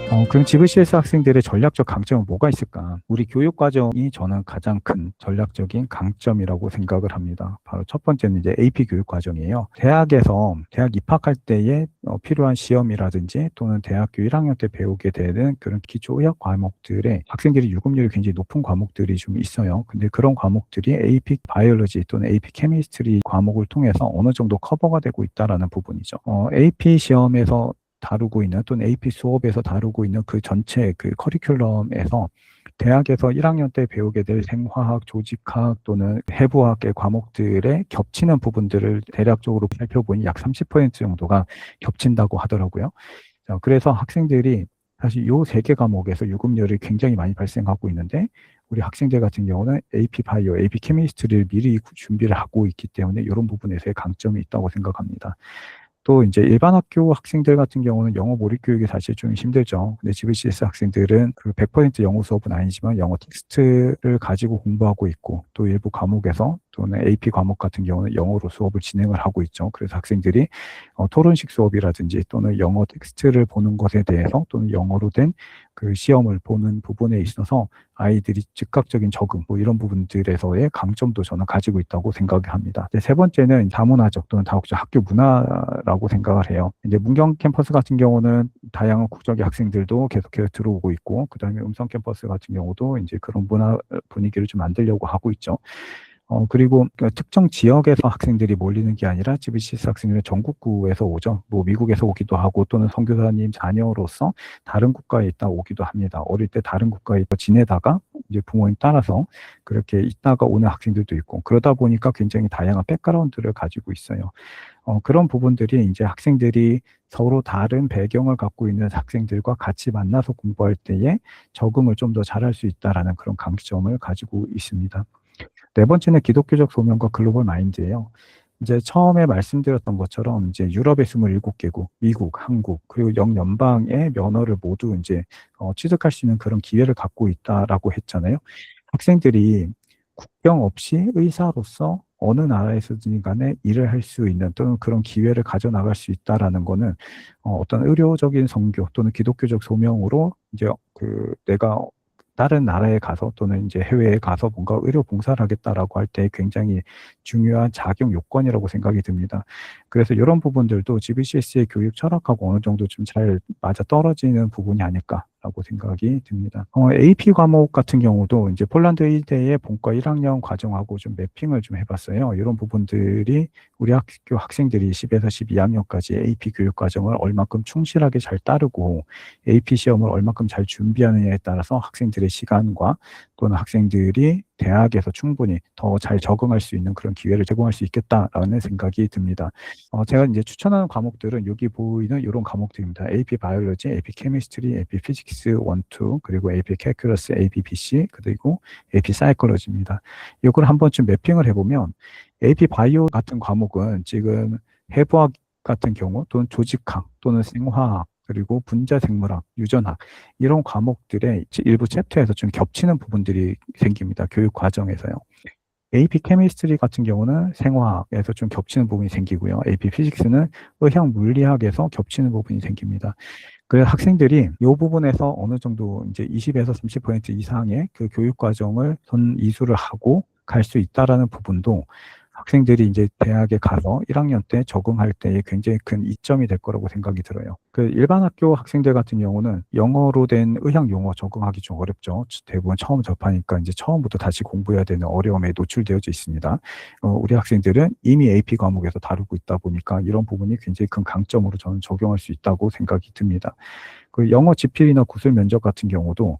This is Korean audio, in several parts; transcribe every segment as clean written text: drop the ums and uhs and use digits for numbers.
그럼 GVCS 학생들의 전략적 강점은 뭐가 있을까? 우리 교육 과정이 저는 가장 큰 전략적인 강점이라고 생각을 합니다. 바로 첫 번째는 이제 AP 교육 과정이에요. 대학 입학할 때에 필요한 시험이라든지 또는 대학교 1학년 때 배우게 되는 그런 기초 의학 과목들에 학생들이 유급률이 굉장히 높은 과목들이 좀 있어요. 근데 그런 과목들이 AP 바이올로지 또는 AP 케미스트리 과목을 통해서 어느 정도 커버가 되고 있다라는 부분이죠. AP 시험에서 다루고 있는 또는 AP 수업에서 다루고 있는 그 전체 그 커리큘럼에서 대학에서 1학년 때 배우게 될 생화학, 조직학 또는 해부학의 과목들에 겹치는 부분들을 대략적으로 살펴보니 약 30% 정도가 겹친다고 하더라고요. 그래서 학생들이 사실 요 세 개 과목에서 유급률이 굉장히 많이 발생하고 있는데 우리 학생들 같은 경우는 AP 바이오, AP 케미스트리를 미리 준비를 하고 있기 때문에 이런 부분에서의 강점이 있다고 생각합니다. 또 이제 일반 학교 학생들 같은 경우는 영어 몰입 교육이 사실 좀 힘들죠. 근데 GVCS 학생들은 그 100% 영어 수업은 아니지만 영어 텍스트를 가지고 공부하고 있고 또 일부 과목에서 또는 AP 과목 같은 경우는 영어로 수업을 진행을 하고 있죠. 그래서 학생들이 토론식 수업이라든지 또는 영어 텍스트를 보는 것에 대해서 또는 영어로 된 그 시험을 보는 부분에 있어서 아이들이 즉각적인 적응, 뭐 이런 부분들에서의 강점도 저는 가지고 있다고 생각을 합니다. 세 번째는 다문화적 또는 다국적 학교 문화라고 생각을 해요. 이제 문경 캠퍼스 같은 경우는 다양한 국적의 학생들도 계속해서 들어오고 있고, 그 다음에 음성 캠퍼스 같은 경우도 이제 그런 문화 분위기를 좀 만들려고 하고 있죠. 그리고 그 특정 지역에서 학생들이 몰리는 게 아니라 GVCS 학생들은 전국구에서 오죠. 뭐 미국에서 오기도 하고 또는 선교사님 자녀로서 다른 국가에 있다 오기도 합니다. 어릴 때 다른 국가에 지내다가 이제 부모님 따라서 그렇게 있다가 오는 학생들도 있고 그러다 보니까 굉장히 다양한 백그라운드를 가지고 있어요. 그런 부분들이 이제 학생들이 서로 다른 배경을 갖고 있는 학생들과 같이 만나서 공부할 때에 적응을 좀 더 잘할 수 있다라는 그런 강점을 가지고 있습니다. 네 번째는 기독교적 소명과 글로벌 마인드예요. 이제 처음에 말씀드렸던 것처럼 이제 유럽의 27개국, 미국, 한국, 그리고 영연방의 면허를 모두 이제 취득할 수 있는 그런 기회를 갖고 있다라고 했잖아요. 학생들이 국경 없이 의사로서 어느 나라에서든 간에 일을 할 수 있는 또는 그런 기회를 가져나갈 수 있다라는 거는 어떤 의료적인 선교 또는 기독교적 소명으로 이제 그 내가 다른 나라에 가서 또는 이제 해외에 가서 뭔가 의료 봉사를 하겠다라고 할 때 굉장히 중요한 자격 요건이라고 생각이 듭니다. 그래서 이런 부분들도 GVCS의 교육 철학하고 어느 정도 좀 잘 맞아 떨어지는 부분이 아닐까라고 생각이 듭니다. AP 과목 같은 경우도 이제 폴란드 의대의 본과 1학년 과정하고 좀 매핑을 좀 해봤어요. 이런 부분들이 우리 학교 학생들이 10에서 12학년까지 AP 교육 과정을 얼마큼 충실하게 잘 따르고 AP 시험을 얼마큼 잘 준비하느냐에 따라서 학생들의 시간과 또는 학생들이 대학에서 충분히 더 잘 적응할 수 있는 그런 기회를 제공할 수 있겠다라는 생각이 듭니다. 제가 이제 추천하는 과목들은 여기 보이는 이런 과목들입니다. AP 바이올로지, AP 케미스트리, AP 피직스 1, 2, 그리고 AP 캘큘러스, AP BC, 그리고 AP 사이콜로지입니다. 이걸 한 번쯤 매핑을 해보면 AP 바이오 같은 과목은 지금 해부학 같은 경우 또는 조직학 또는 생화학 그리고 분자생물학, 유전학 이런 과목들의 일부 챕터에서 좀 겹치는 부분들이 생깁니다. 교육 과정에서요. AP 케미스트리 같은 경우는 생화학에서 좀 겹치는 부분이 생기고요. AP 피직스는 의학 물리학에서 겹치는 부분이 생깁니다. 그래서 학생들이 이 부분에서 어느 정도 이제 20에서 30% 이상의 그 교육 과정을 이수를 하고 갈 수 있다라는 부분도 학생들이 이제 대학에 가서 1학년 때 적응할 때에 굉장히 큰 이점이 될 거라고 생각이 들어요. 그 일반 학교 학생들 같은 경우는 영어로 된 의학 용어 적응하기 좀 어렵죠. 대부분 처음 접하니까 이제 처음부터 다시 공부해야 되는 어려움에 노출되어져 있습니다. 우리 학생들은 이미 AP 과목에서 다루고 있다 보니까 이런 부분이 굉장히 큰 강점으로 저는 적용할 수 있다고 생각이 듭니다. 그 영어 지필이나 구술 면접 같은 경우도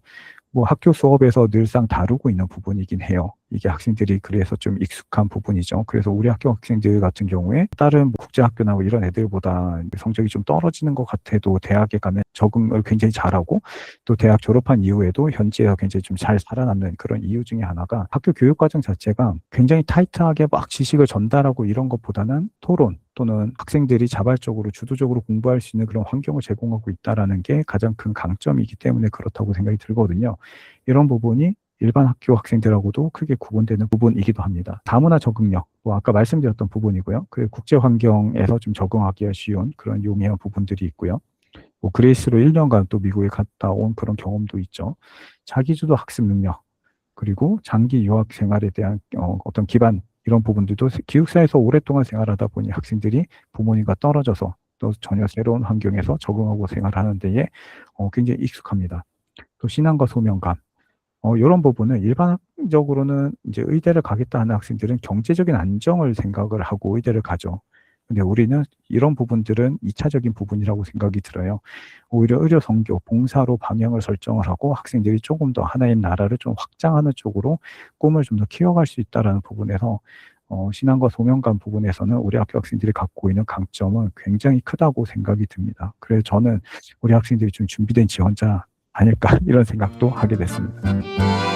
뭐 학교 수업에서 늘상 다루고 있는 부분이긴 해요. 이게 학생들이 그래서 좀 익숙한 부분이죠. 그래서 우리 학교 학생들 같은 경우에 다른 뭐 국제학교나 뭐 이런 애들보다 성적이 좀 떨어지는 것 같아도 대학에 가면 적응을 굉장히 잘하고 또 대학 졸업한 이후에도 현지에서 굉장히 좀 잘 살아남는 그런 이유 중에 하나가 학교 교육과정 자체가 굉장히 타이트하게 막 지식을 전달하고 이런 것보다는 토론 또는 학생들이 자발적으로 주도적으로 공부할 수 있는 그런 환경을 제공하고 있다는 게 가장 큰 강점이기 때문에 그렇다고 생각이 들거든요. 이런 부분이 일반 학교 학생들하고도 크게 구분되는 부분이기도 합니다. 다문화 적응력, 뭐 아까 말씀드렸던 부분이고요. 그리고 국제 환경에서 좀 적응하기가 쉬운 그런 용이한 부분들이 있고요. 뭐 그레이스로 1년간 또 미국에 갔다 온 그런 경험도 있죠. 자기주도 학습 능력, 그리고 장기 유학 생활에 대한 어떤 기반, 이런 부분들도 기숙사에서 오랫동안 생활하다 보니 학생들이 부모님과 떨어져서 또 전혀 새로운 환경에서 적응하고 생활하는 데에 굉장히 익숙합니다. 또 신앙과 소명감, 요런 부분은 일반적으로는 이제 의대를 가겠다 하는 학생들은 경제적인 안정을 생각을 하고 의대를 가죠. 근데 우리는 이런 부분들은 2차적인 부분이라고 생각이 들어요. 오히려 의료 선교, 봉사로 방향을 설정을 하고 학생들이 조금 더 하나의 나라를 좀 확장하는 쪽으로 꿈을 좀 더 키워갈 수 있다라는 부분에서 신앙과 소명감 부분에서는 우리 학교 학생들이 갖고 있는 강점은 굉장히 크다고 생각이 듭니다. 그래서 저는 우리 학생들이 좀 준비된 지원자 아닐까 이런 생각도 하게 됐습니다.